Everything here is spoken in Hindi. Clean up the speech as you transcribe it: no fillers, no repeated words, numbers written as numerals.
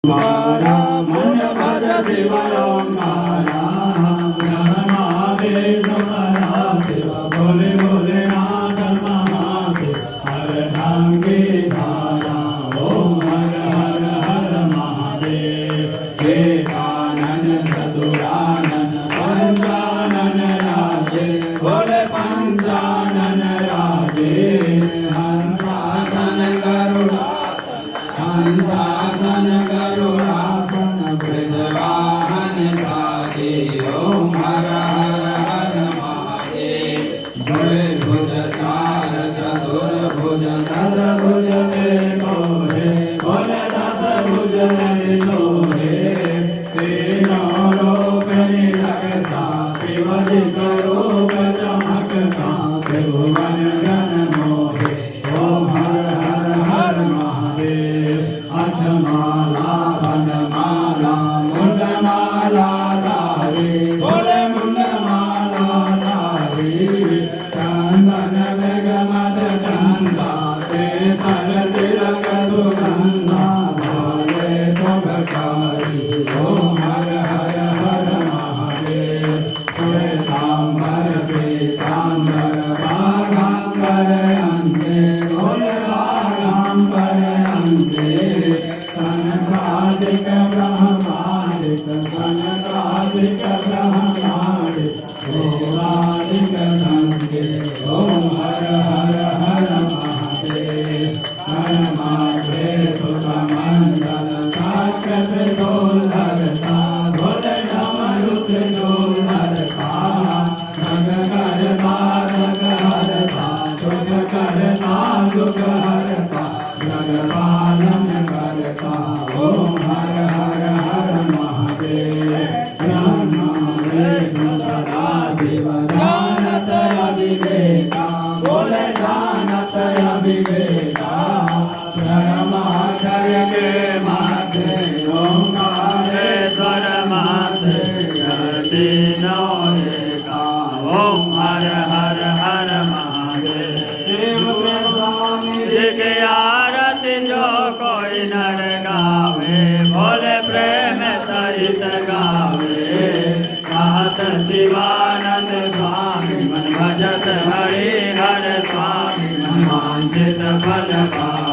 ओंकारा मन भज शिव ओंकारा महादेव हरा शिव भोले भोलेनाथ महादेव हर ढांगे धारा ओम हर हर हर महादेव एकानन चतुरानन पंचानन राजे भोले पंचानन राजे हंसासन गरुड़ासन हंसासन गरुड़ासन ब्रजवाहन साजे ओम हर हर हर महादेव जय भुज चार चतुर्भुज दस भुज देखो हे भोले दस भुज देखो हे तीनों लोक निरखता शिवजी करो चमकता त्रिभुवन जन मोहे ओम हर हर हर महादेव अठमाला वनमाला मुंडमाला धारी भोले मुंडमाला धारी चंदन बेगमद चंदा ते सर तिलक सुगंधा भोले शुभकारी ओम हर हर हर महादेव श्वेतांबर पीतांबर बाघांबर अंगे भोले बाघांबर अंगे कनकादिक ब्रह्मादिक कनकादिक ब्रह्मादिक भोगादिक संगे ओम हर हर हर महादेव हर माधे सुख मंगल साक्षत डोल धरता भोले डमरुक डोल धरता जग करता जग हरता सुख करता सुख हरता जग पालन करता ओम हर हर हर महादेव ब्रह्मा विष्णु सदा शिव जानत अविवेका बोले जानत अविवेका ब्रह्माचर्य के माथे ओंकारेश्वर माथे तीनों एका ओम हर हर हर महादेव स्वामी जी के आरती जो कोई नर गावे भोले प्रेम सहित गावे कहत शिवानंद स्वामी मन भजत हरि हर स्वामी मन वांछित फल पावे।